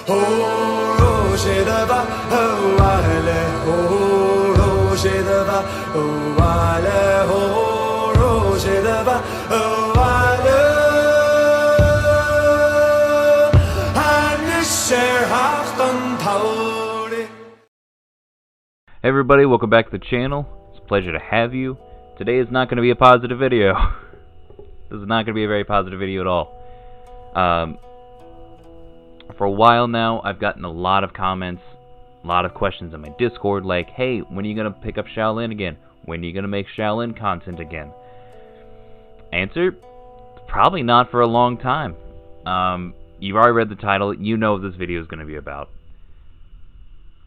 Hey everybody, welcome back to the channel. It's a pleasure to have you. Today is not going to be a positive video. This is not going to be a very positive video at all. For a while now, I've gotten a lot of comments, a lot of questions on my Discord, like, hey, when are you going to pick up Shaolin again? When are you going to make Shaolin content again? Answer, probably not for a long time. You've already read the title, you know what this video is going to be about.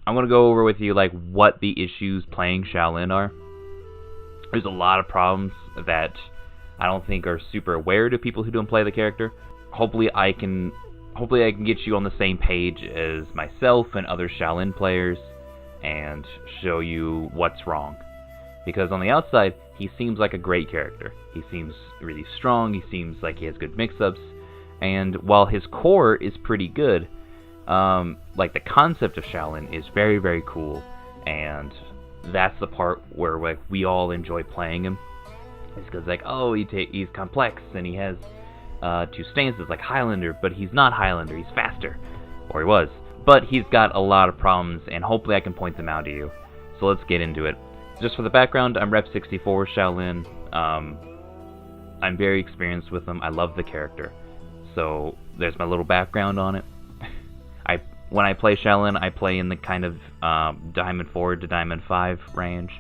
I'm going to go over with you like what the issues playing Shaolin are. There's a lot of problems that I don't think are super aware to people who don't play the character. Hopefully I can get you on the same page as myself and other Shaolin players and show you what's wrong. Because on the outside, he seems like a great character. He seems really strong, he seems like he has good mix-ups, and while his core is pretty good, like the concept of Shaolin is very, very cool, and that's the part where like we all enjoy playing him. It's because like, oh, he's complex and he has two stances like Highlander, but he's not Highlander, he's faster, or he was. But he's got a lot of problems, and hopefully I can point them out to you. So let's get into it. Just for the background, I'm Rep 64 Shaolin. I'm very experienced with him. I love the character. So there's my little background on it. When I play Shaolin, I play in the kind of Diamond 4 to Diamond 5 range.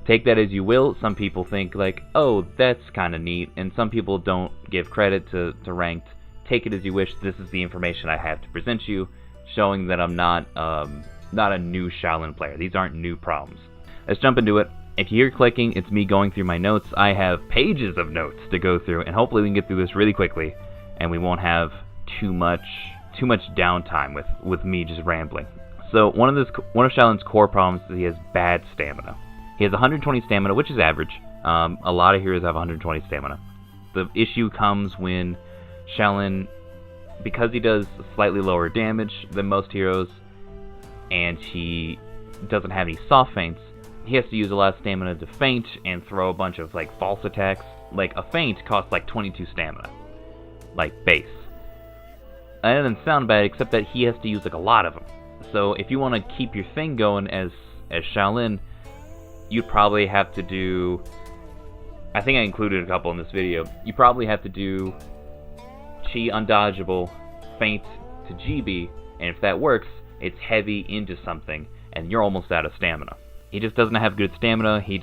Take that as you will. Some people think like, oh, that's kind of neat, and some people don't give credit to ranked. Take it as you wish. This is the information I have to present you, showing that I'm not a new Shaolin player. These aren't new problems. Let's jump into it. If you hear clicking, it's me going through my notes. I have pages of notes to go through, and hopefully we can get through this really quickly, and we won't have too much downtime with me just rambling. So one of Shaolin's core problems is he has bad stamina. He has 120 stamina, which is average. A lot of heroes have 120 stamina. The issue comes when Shaolin, because he does slightly lower damage than most heroes, and he doesn't have any soft feints, he has to use a lot of stamina to feint and throw a bunch of like false attacks. Like a feint costs like 22 stamina, like base. That doesn't sound bad, except that he has to use like a lot of them. So if you want to keep your thing going as Shaolin, you'd probably have to do, I think I included a couple in this video, you probably have to do Chi undodgeable, feint to GB, and if that works, it's heavy into something, and you're almost out of stamina. He just doesn't have good stamina. He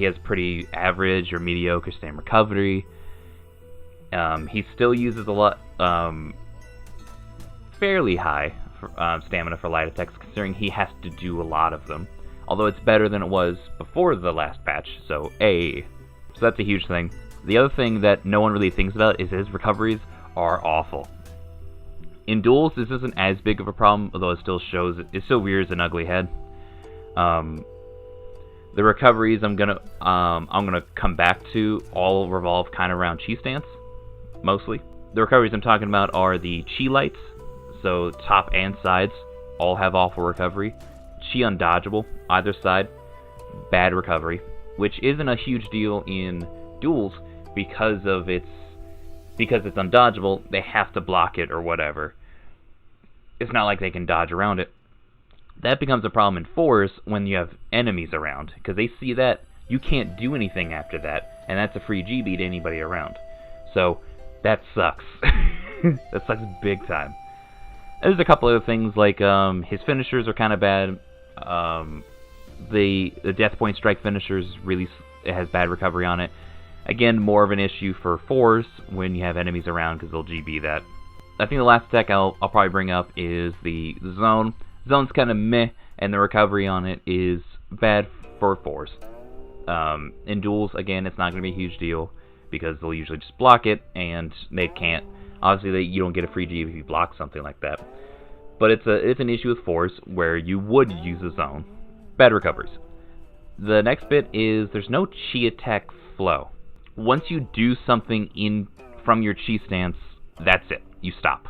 has pretty average or mediocre stamina recovery. He still uses a lot, fairly high stamina for light attacks, considering he has to do a lot of them. Although it's better than it was before the last patch, so that's a huge thing. The other thing that no one really thinks about is his recoveries are awful. In duels, this isn't as big of a problem, although it still rears an ugly head. The recoveries I'm gonna come back to all revolve kind of around Chi stance, mostly. The recoveries I'm talking about are the Qilights, so top and sides all have awful recovery. Chi undodgeable, either side, bad recovery, which isn't a huge deal in duels because it's undodgeable. They have to block it or whatever. It's not like they can dodge around it. That becomes a problem in 4s when you have enemies around, because they see that you can't do anything after that, and that's a free GB to anybody around. So that sucks. That sucks big time. There's a couple other things like his finishers are kind of bad. The death point strike finishers it has bad recovery on it. Again, more of an issue for 4s when you have enemies around because they'll GB that. I think the last tech I'll probably bring up is the zone. Zone's kind of meh, and the recovery on it is bad for 4s. In duels, again, it's not going to be a huge deal because they'll usually just block it, and they can't. Obviously, you don't get a free GB if you block something like that. But it's an issue with 4s where you would use a zone. Bad recoveries. The next bit is there's no Chi attack flow. Once you do something from your Chi stance, that's it. You stop.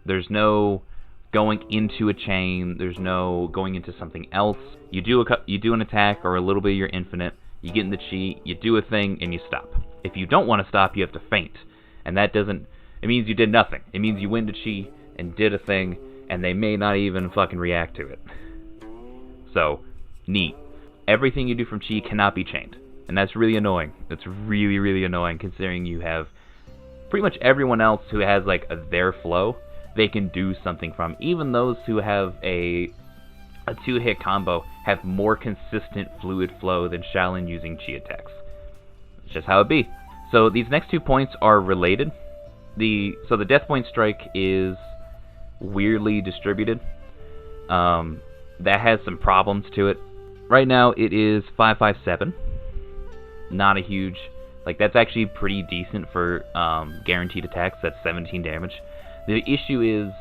There's no going into a chain. There's no going into something else. You do an attack or a little bit of your infinite. You get in the chi, you do a thing, and you stop. If you don't want to stop, you have to feint. And that doesn't... It means you did nothing. It means you went to chi and did a thing, and they may not even fucking react to it. So, neat. Everything you do from chi cannot be chained. And that's really annoying. It's really, really annoying, considering you have pretty much everyone else who has, like, their flow, they can do something from. Even those who have a two-hit combo have more consistent fluid flow than Shaolin using chi attacks. It's just how it be. So these next 2 points are related. So the Death Point Strike is weirdly distributed. That has some problems to it. Right now it is 557. Not a huge... Like, that's actually pretty decent for guaranteed attacks. That's 17 damage. The issue is,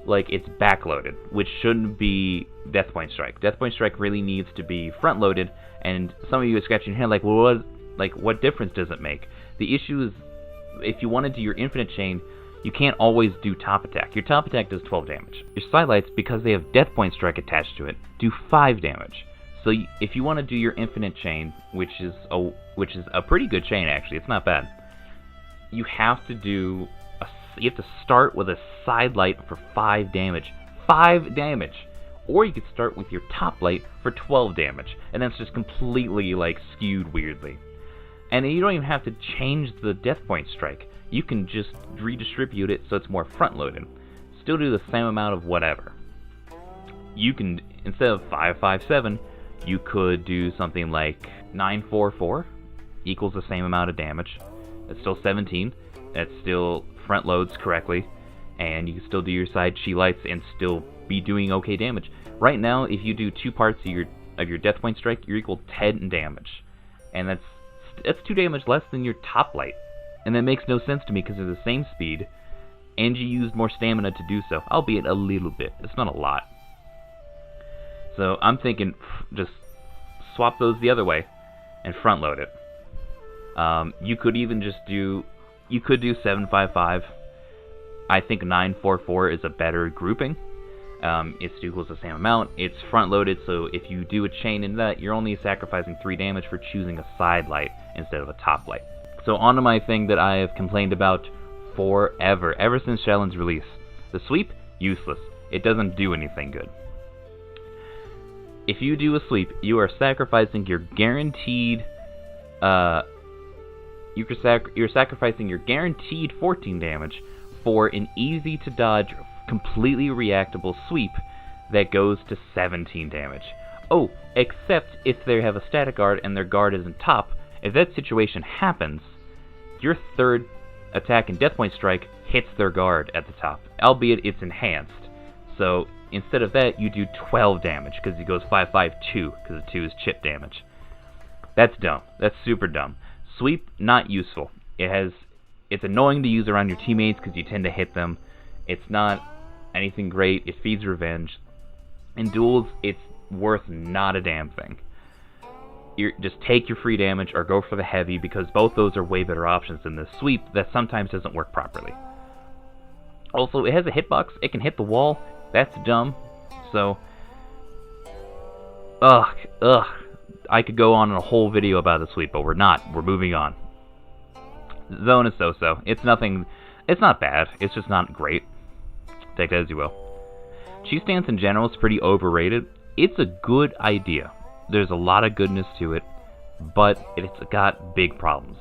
like, it's backloaded, which shouldn't be Death Point Strike. Death Point Strike really needs to be front-loaded, and some of you are scratching your head like, well, what difference does it make? The issue is, if you want to do your infinite chain, you can't always do top attack. Your top attack does 12 damage. Your sidelights, because they have Death Point Strike attached to it, do 5 damage. So if you want to do your infinite chain, which is a pretty good chain actually, it's not bad. You have to start with a sidelight for 5 damage. 5 damage! Or you could start with your top light for 12 damage, and that's just completely, like, skewed weirdly. And you don't even have to change the Death Point Strike. You can just redistribute it so it's more front-loaded. Still do the same amount of whatever. You can, instead of 557, you could do something like 944 equals the same amount of damage. That's still 17. That still front loads correctly, and you can still do your side Qilights and still be doing okay damage. Right now, if you do 2 parts of your Death Point Strike, you're equal 10 damage, and that's 2 damage less than your top light, and that makes no sense to me because they're the same speed, and you use more stamina to do so, albeit a little bit. It's not a lot. So I'm thinking, just swap those the other way and front load it. You could even just do 755. I think 944 is a better grouping. It equals the same amount. It's front loaded, so if you do a chain in that, you're only sacrificing 3 damage for choosing a side light instead of a top light. So on to my thing that I have complained about forever, ever since Shaolin's release. The sweep, useless. It doesn't do anything good. If you do a sweep, you are sacrificing your guaranteed you're sacrificing your guaranteed 14 damage for an easy to dodge, completely reactable sweep that goes to 17 damage. Oh, except if they have a static guard and their guard isn't top. If that situation happens, your third attack in Death Point Strike hits their guard at the top, albeit it's enhanced. So instead of that, you do 12 damage, because it goes 552, because the 2 is chip damage. That's dumb. That's super dumb. Sweep, not useful. It's annoying to use around your teammates, because you tend to hit them. It's not anything great. It feeds revenge. In duels, it's worth not a damn thing. Just take your free damage, or go for the heavy, because both those are way better options than the sweep that sometimes doesn't work properly. Also, it has a hitbox. It can hit the wall. That's dumb. So, I could go on in a whole video about the sweep, but we're not. We're moving on. Zone is so-so. It's nothing. It's not bad. It's just not great. Take that as you will. Chi stance in general is pretty overrated. It's a good idea. There's a lot of goodness to it, but it's got big problems.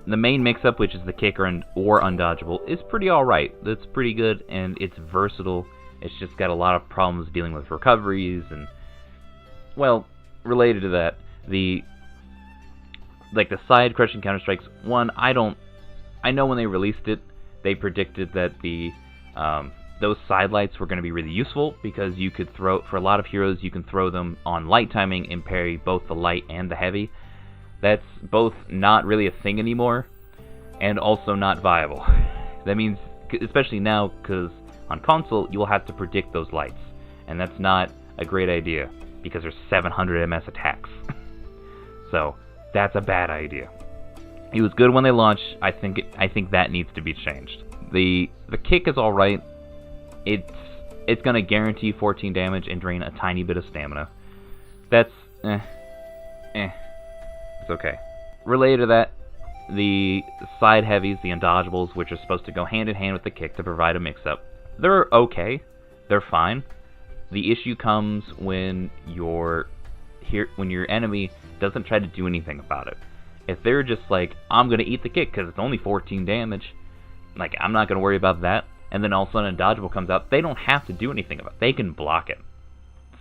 The main mix-up, which is the kicker or undodgeable, is pretty alright. That's pretty good, and it's versatile. It's just got a lot of problems dealing with recoveries, and, well, related to that, the side crushing counter-strikes, one, I know when they released it, they predicted that those side lights were going to be really useful, because you could throw, for a lot of heroes, you can throw them on light timing and parry both the light and the heavy. That's both not really a thing anymore, and also not viable. That means, especially now, because on console, you will have to predict those lights, and that's not a great idea, because there's 700 MS attacks. So, that's a bad idea. It was good when they launched. I think that needs to be changed. The kick is alright. It's gonna guarantee 14 damage and drain a tiny bit of stamina. That's it's okay. Related to that, the side heavies, the undodgeables, which are supposed to go hand in hand with the kick to provide a mix-up, they're okay. They're fine. The issue comes when your enemy doesn't try to do anything about it. If they're just like, I'm gonna eat the kick because it's only 14 damage, like, I'm not gonna worry about that, and then all of a sudden a dodgeable comes out, they don't have to do anything about it. They can block it.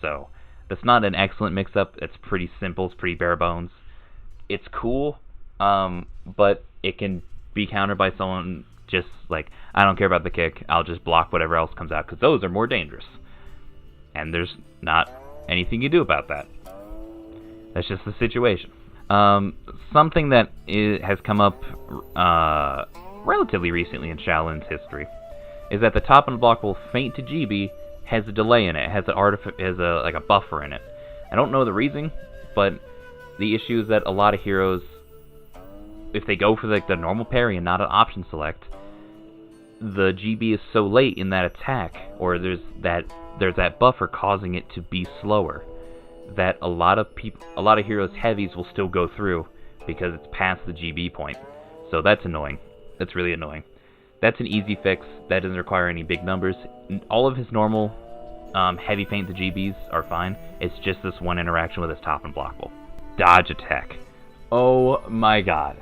So that's not an excellent mix-up. It's pretty simple. It's pretty bare bones. It's cool, but it can be countered by someone just like, I don't care about the kick, I'll just block whatever else comes out, because those are more dangerous. And there's not anything you do about that. That's just the situation. Something that has come up relatively recently in Shaolin's history is that the top unblockable feint to GB has a delay in it. It has like a buffer in it. I don't know the reason, but the issue is that a lot of heroes, if they go for like the normal parry and not an option select, the GB is so late in that attack, or there's that buffer causing it to be slower, that a lot of heroes' heavies will still go through because it's past the GB point. So that's annoying. That's really annoying. That's an easy fix. That doesn't require any big numbers. All of his normal heavy feint to GBs are fine. It's just this one interaction with his top unblockable. Dodge attack. Oh my god.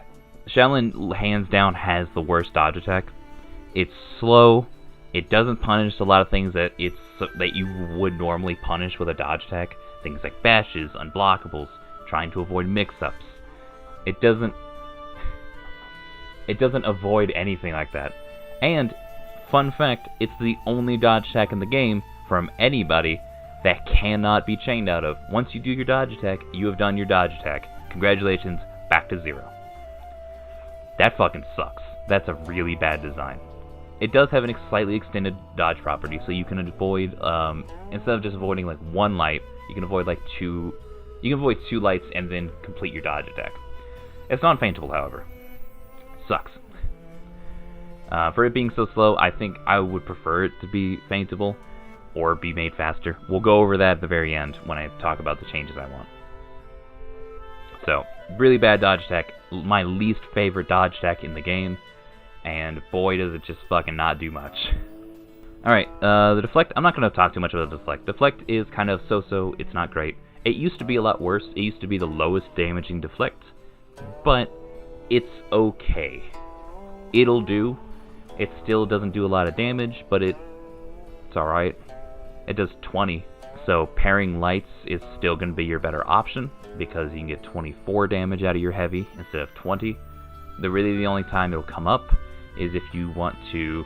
Shaolin hands down has the worst dodge attack. It's slow. It doesn't punish a lot of things that you would normally punish with a dodge attack. Things like bashes, unblockables, trying to avoid mix-ups. It doesn't avoid anything like that. And, fun fact, it's the only dodge attack in the game from anybody that cannot be chained out of. Once you do your dodge attack, you have done your dodge attack. Congratulations, back to 0. That fucking sucks. That's a really bad design. It does have a slightly extended dodge property, so you can avoid, instead of just avoiding like one light, you can avoid like two. You can avoid 2 lights and then complete your dodge attack. It's non-feintable, however. Sucks. For it being so slow, I think I would prefer it to be feintable or be made faster. We'll go over that at the very end when I talk about the changes I want. So, really bad dodge attack. My least favorite dodge attack in the game. And boy, does it just fucking not do much. Alright, the Deflect, I'm not going to talk too much about the Deflect. Deflect is kind of so-so, it's not great. It used to be a lot worse. It used to be the lowest damaging Deflect. But it's okay. It'll do. It still doesn't do a lot of damage, but it's alright. It does 20. So parrying lights is still going to be your better option, because you can get 24 damage out of your heavy instead of 20. The only time it'll come up is if you want to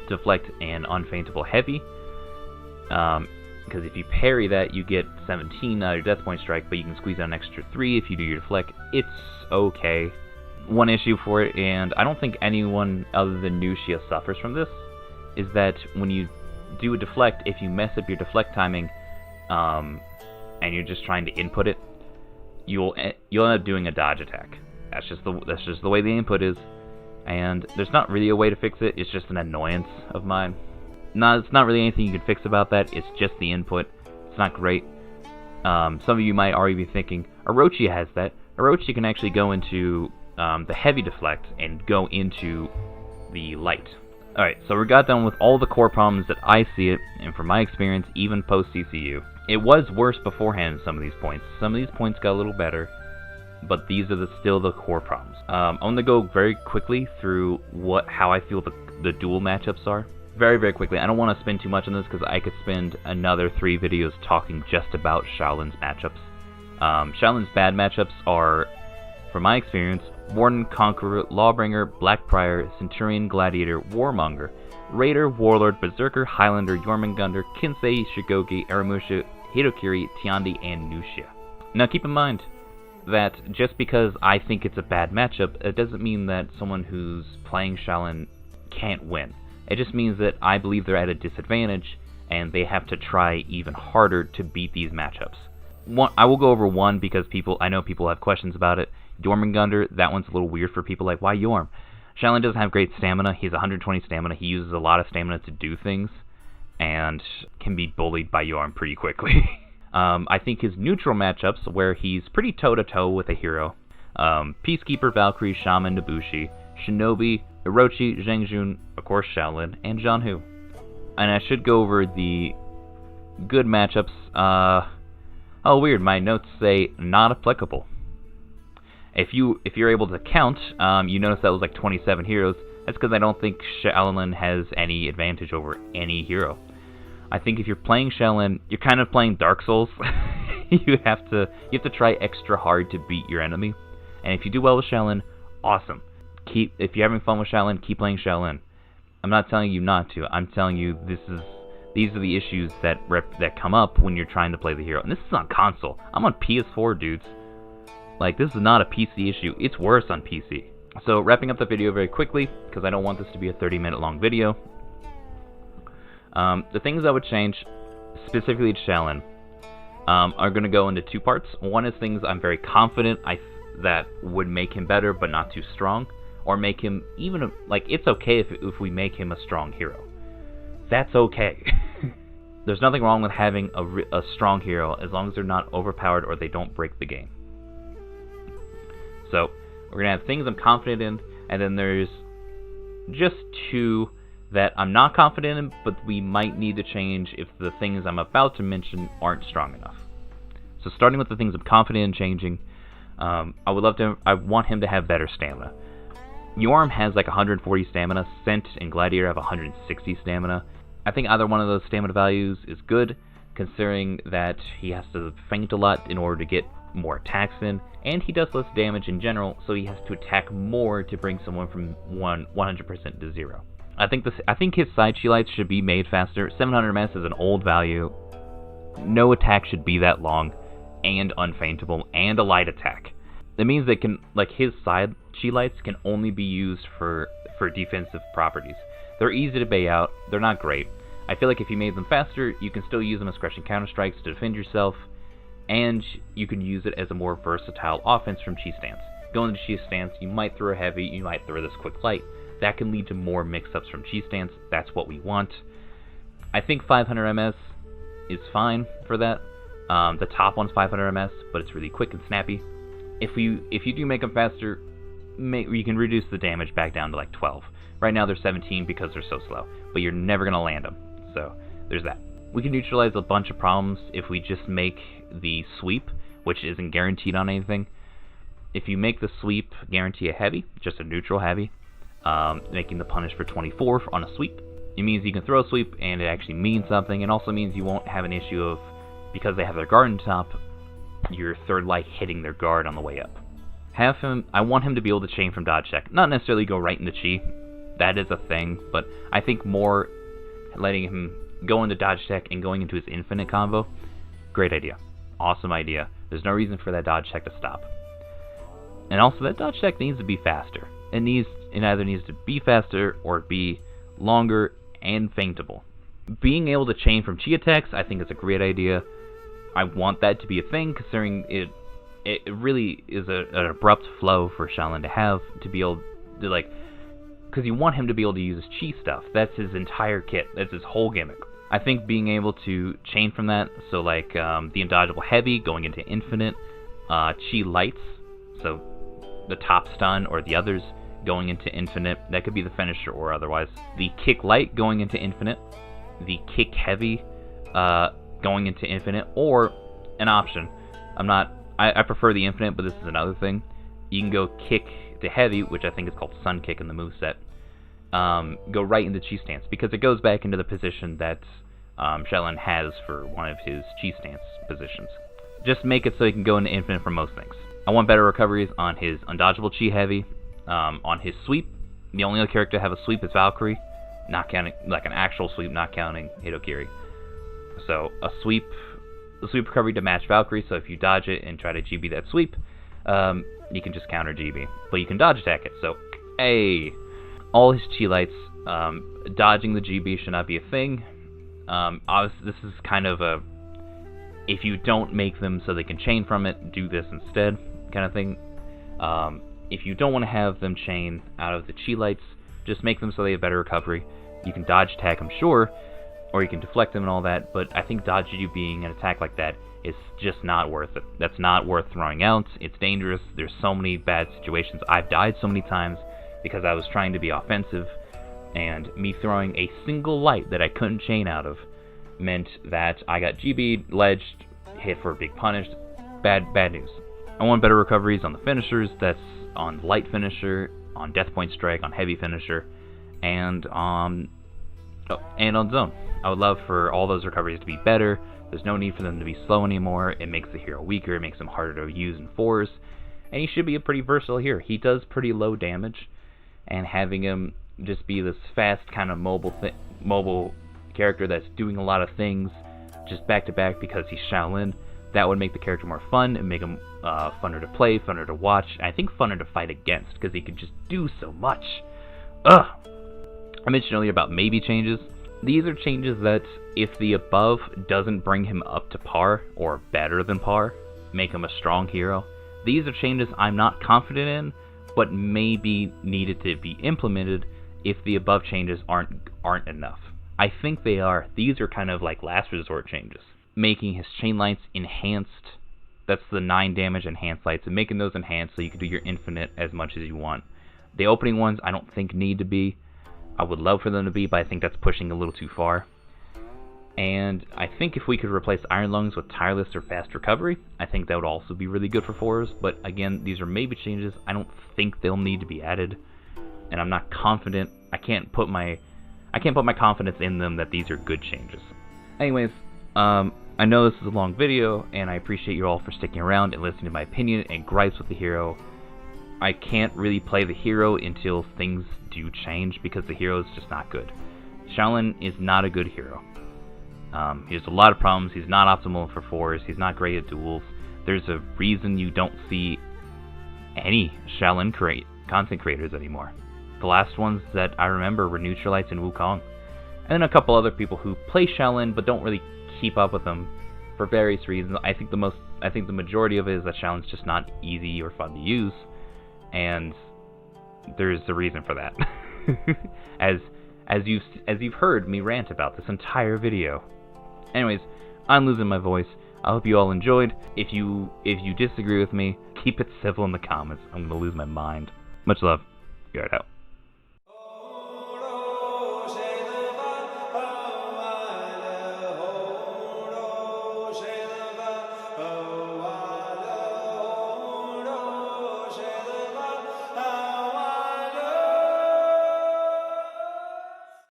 deflect an unfeintable heavy. Because if you parry that, you get 17 out of your death point strike, but you can squeeze out an extra 3 if you do your deflect. It's okay. One issue for it, and I don't think anyone other than Nushia suffers from this, is that when you do a deflect, if you mess up your deflect timing, and you're just trying to input it, you'll end up doing a dodge attack. That's just the way the input is, and there's not really a way to fix it. It's just an annoyance of mine. It's not really anything you can fix about that. It's just the input. It's not great. Some of you might already be thinking, Orochi has that. Orochi can actually go into the heavy deflect and go into the light. Alright, so we got done with all the core problems that I see it, and from my experience, even post-CCU. It was worse beforehand at some of these points. Some of these points got a little better, but these are still the core problems. I'm going to go very quickly through how I feel the duel matchups are. Very, very quickly. I don't want to spend too much on this because I could spend another 3 videos talking just about Shaolin's matchups. Shaolin's bad matchups are, from my experience, Warden, Conqueror, Lawbringer, Blackbriar, Centurion, Gladiator, Warmonger, Raider, Warlord, Berserker, Highlander, Jormungandr, Kinsei, Shigogi, Aramusha, Hitokiri, Tiandi, and Nushia. Now keep in mind that just because I think it's a bad matchup, it doesn't mean that someone who's playing Shaolin can't win. It just means that I believe they're at a disadvantage, and they have to try even harder to beat these matchups. I will go over one because I know people have questions about it. Jormungandr, that one's a little weird for people like, why Yorm? Shaolin doesn't have great stamina. He's 120 stamina. He uses a lot of stamina to do things, and can be bullied by Yorm pretty quickly. I think his neutral matchups, where he's pretty toe-to-toe with a hero, Peacekeeper, Valkyrie, Shaman, Nobushi, Shinobi, Orochi, Zhengjun, of course Shaolin, and Jianhu. And I should go over the good matchups. Oh, weird, my notes say not applicable. If you're able to count, you notice that was like 27 heroes. That's because I don't think Shaolin has any advantage over any hero. I think if you're playing Shaolin, you're kind of playing Dark Souls. you have to try extra hard to beat your enemy. And if you do well with Shaolin, awesome. If you're having fun with Shaolin, keep playing Shaolin. I'm not telling you not to. I'm telling you these are the issues that come up when you're trying to play the hero. And this is on console. I'm on PS4, dudes. Like, this is not a PC issue. It's worse on PC. So, wrapping up the video very quickly, because I don't want this to be a 30-minute long video. The things I would change, specifically to Shaolin, are going to go into two parts. One is things I'm very confident that would make him better, but not too strong. Or make him even, like, it's okay if we make him a strong hero. That's okay. There's nothing wrong with having a strong hero, as long as they're not overpowered or they don't break the game. So, we're going to have things I'm confident in, and then there's just two that I'm not confident in, but we might need to change if the things I'm about to mention aren't strong enough. So starting with the things I'm confident in changing, I want him to have better stamina. Yorm has like 140 stamina, Scent and Gladiator have 160 stamina. I think either one of those stamina values is good, considering that he has to feint a lot in order to get more attacks in, and he does less damage in general, so he has to attack more to bring someone from 100% to 0. I think his side Qilights should be made faster. 700 MS is an old value. No attack should be that long, and unfaintable, and a light attack. That means that his side Qilights can only be used for defensive properties. They're easy to bait out. They're not great. I feel like if you made them faster, you can still use them as crushing counter-strikes to defend yourself, and you can use it as a more versatile offense from Chi stance. Going into Chi stance, you might throw a heavy, you might throw this quick light. That can lead to more mix-ups from Chi stance. That's what we want. I think 500 MS is fine for that. The top one's 500 MS, but it's really quick and snappy. If you do make them faster, you can reduce the damage back down to like 12. Right now they're 17 because they're so slow, but you're never going to land them. So there's that. We can neutralize a bunch of problems if we just make the sweep, which isn't guaranteed on anything. If you make the sweep guarantee a heavy, just a neutral heavy, making the punish for 24 on a sweep, it means you can throw a sweep and it actually means something. It also means you won't have an issue of, because they have their guard on top, your third light hitting their guard on the way up. I want him to be able to chain from dodge check. Not necessarily go right into Chi. That is a thing, but I think more letting him go into dodge check and going into his infinite combo, great idea. Awesome idea. There's no reason for that dodge check to stop. And also, that dodge check needs to be faster. It either needs to be faster or be longer and feintable. Being able to chain from Chi attacks, I think is a great idea. I want that to be a thing, considering it really is an abrupt flow for Shaolin to have, to be able to, like, because you want him to be able to use his Chi stuff. That's his entire kit. That's his whole gimmick. I think being able to chain from that, so like the Indodgeable Heavy going into Infinite, Qilights, so the top stun or the others going into Infinite, that could be the finisher or otherwise. The Kick Light going into Infinite, the Kick Heavy going into Infinite, or an option. I prefer the Infinite, but this is another thing. You can go Kick to Heavy, which I think is called Sun Kick in the moveset. Go right into Chi stance, because it goes back into the position that Shaolin has for one of his Chi stance positions. Just make it so he can go into Infinite for most things. I want better recoveries on his Undodgeable Chi Heavy. On his sweep, the only other character to have a sweep is Valkyrie, not counting, like an actual sweep, not counting Hitokiri. So a sweep recovery to match Valkyrie, so if you dodge it and try to GB that sweep, you can just counter GB, but you can dodge attack it, so hey! All his Qilights, dodging the GB should not be a thing. Obviously, this is kind of a, if you don't make them so they can chain from it, do this instead kind of thing. if you don't want to have them chain out of the Qilights, just make them so they have better recovery. You can dodge attack, I'm sure, or you can deflect them and all that, but I think dodge you being an attack like that is just not worth it. That's not worth throwing out. It's dangerous. There's so many bad situations. I've died so many times because I was trying to be offensive, and me throwing a single light that I couldn't chain out of meant that I got GB'd, ledged, hit for a big punish. Bad news. I want better recoveries on the finishers. That's on light finisher, on death point strike, on heavy finisher, and on zone. I would love for all those recoveries to be better. There's no need for them to be slow anymore. It makes the hero weaker. It makes him harder to use in 4s. And he should be a pretty versatile hero. He does pretty low damage, and having him just be this fast kind of mobile character that's doing a lot of things just back to back because he's Shaolin, that would make the character more fun and make him funner to play, funner to watch, and I think funner to fight against because he could just do so much. Ugh! I mentioned earlier about maybe changes. These are changes that, if the above doesn't bring him up to par or better than par, make him a strong hero. These are changes I'm not confident in, but maybe needed to be implemented if the above changes aren't enough. I think they are. These are kind of like last resort changes. Making his chain lights enhanced. That's the 9 damage enhanced lights, and making those enhanced so you can do your infinite as much as you want. The opening ones I don't think need to be. I would love for them to be, but I think that's pushing a little too far. And I think if we could replace Iron Lungs with Tireless or Fast Recovery, I think that would also be really good for 4s. But again, these are maybe changes. I don't think they'll need to be added, and I'm not confident. I can't put my confidence in them that these are good changes. Anyways, I know this is a long video, and I appreciate you all for sticking around and listening to my opinion and gripes with the hero. I can't really play the hero until things do change because the hero is just not good. Shaolin is not a good hero. He has a lot of problems. He's not optimal for 4s. He's not great at duels. There's a reason you don't see any Shaolin content creators anymore. The last ones that I remember were Qilights and Wukong. And then a couple other people who play Shaolin but don't really keep up with them for various reasons. I think the majority of it is that Shaolin's just not easy or fun to use, and there's a reason for that. as you've heard me rant about this entire video. Anyways, I'm losing my voice. I hope you all enjoyed. If you disagree with me, keep it civil in the comments. I'm gonna lose my mind. Much love. You're out.